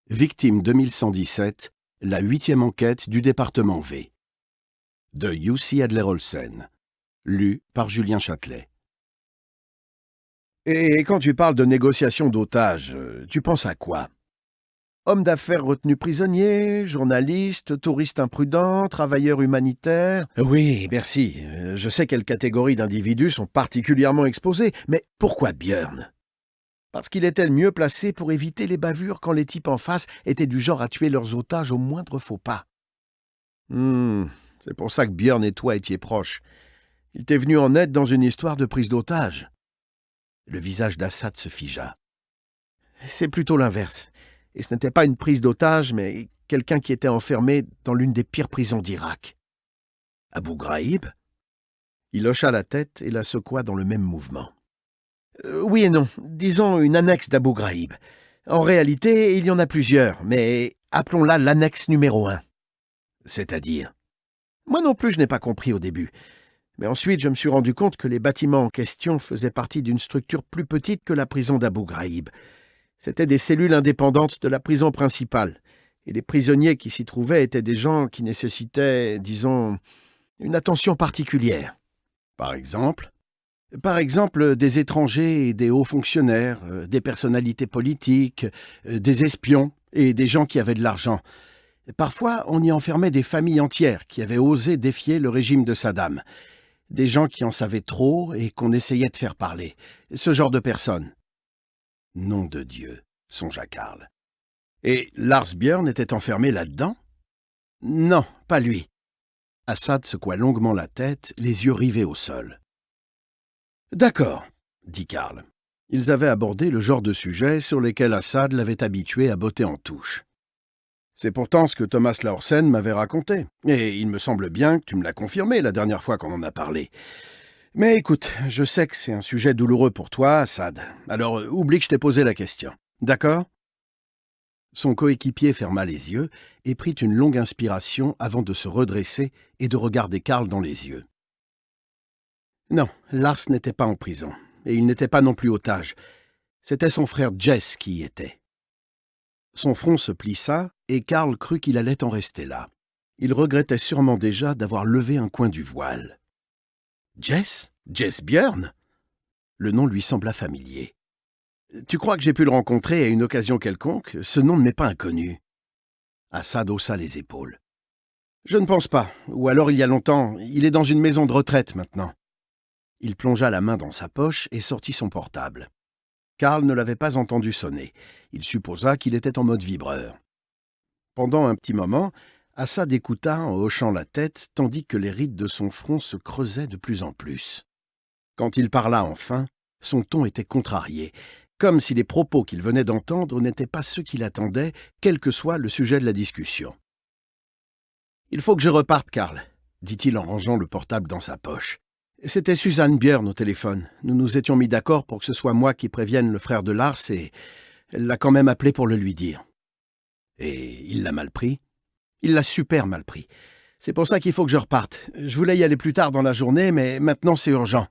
Victime 2117, la 8e enquête du département V. De Jussi Adler-Olsen. Lu par Julien Châtelet. Et quand tu parles de négociation d'otages, tu penses à quoi? Homme d'affaires retenu prisonnier, journaliste, touriste imprudent, travailleur humanitaire? Oui, merci. Je sais quelles catégories d'individus sont particulièrement exposées, mais pourquoi Björn? Parce qu'il était le mieux placé pour éviter les bavures quand les types en face étaient du genre à tuer leurs otages au moindre faux pas. C'est pour ça que Björn et toi étiez proches. Il t'est venu en aide dans une histoire de prise d'otage. Le visage d'Assad se figea. C'est plutôt l'inverse. Et ce n'était pas une prise d'otage, mais quelqu'un qui était enfermé dans l'une des pires prisons d'Irak. Abu Ghraib? Il hocha la tête et la secoua dans le même mouvement. Oui et non. Disons une annexe d'Abu Ghraib. En réalité, il y en a plusieurs, mais appelons-la l'annexe numéro 1. C'est-à-dire? Moi non plus, je n'ai pas compris au début. Mais ensuite, je me suis rendu compte que les bâtiments en question faisaient partie d'une structure plus petite que la prison d'Abu Ghraib. C'étaient des cellules indépendantes de la prison principale, et les prisonniers qui s'y trouvaient étaient des gens qui nécessitaient, disons, une attention particulière. Par exemple, des étrangers et des hauts fonctionnaires, des personnalités politiques, des espions et des gens qui avaient de l'argent. Parfois, on y enfermait des familles entières qui avaient osé défier le régime de Saddam. Des gens qui en savaient trop et qu'on essayait de faire parler. Ce genre de personnes. Nom de Dieu, songea Karl. Et Lars Björn était enfermé là-dedans? Non, pas lui. Assad secoua longuement la tête, les yeux rivés au sol. D'accord, dit Karl. Ils avaient abordé le genre de sujet sur lesquels Assad l'avait habitué à botter en touche. C'est pourtant ce que Thomas Laursen m'avait raconté, et il me semble bien que tu me l'as confirmé la dernière fois qu'on en a parlé. Mais écoute, je sais que c'est un sujet douloureux pour toi, Assad, alors oublie que je t'ai posé la question. D'accord? Son coéquipier ferma les yeux et prit une longue inspiration avant de se redresser et de regarder Karl dans les yeux. Non, Lars n'était pas en prison, et il n'était pas non plus otage. C'était son frère Jess qui y était. Son front se plissa, et Karl crut qu'il allait en rester là. Il regrettait sûrement déjà d'avoir levé un coin du voile. Jess? Jess Björn? Le nom lui sembla familier. Tu crois que j'ai pu le rencontrer à une occasion quelconque? Ce nom ne m'est pas inconnu. Assad haussa les épaules. Je ne pense pas, ou alors il y a longtemps, il est dans une maison de retraite maintenant. Il plongea la main dans sa poche et sortit son portable. Karl ne l'avait pas entendu sonner. Il supposa qu'il était en mode vibreur. Pendant un petit moment, Assad écouta en hochant la tête, tandis que les rides de son front se creusaient de plus en plus. Quand il parla enfin, son ton était contrarié, comme si les propos qu'il venait d'entendre n'étaient pas ceux qu'il attendait, quel que soit le sujet de la discussion. « Il faut que je reparte, Karl, » dit-il en rangeant le portable dans sa poche. C'était Suzanne Björn au téléphone. Nous nous étions mis d'accord pour que ce soit moi qui prévienne le frère de Lars et elle l'a quand même appelé pour le lui dire. Et il l'a mal pris? Il l'a super mal pris. C'est pour ça qu'il faut que je reparte. Je voulais y aller plus tard dans la journée, mais maintenant c'est urgent.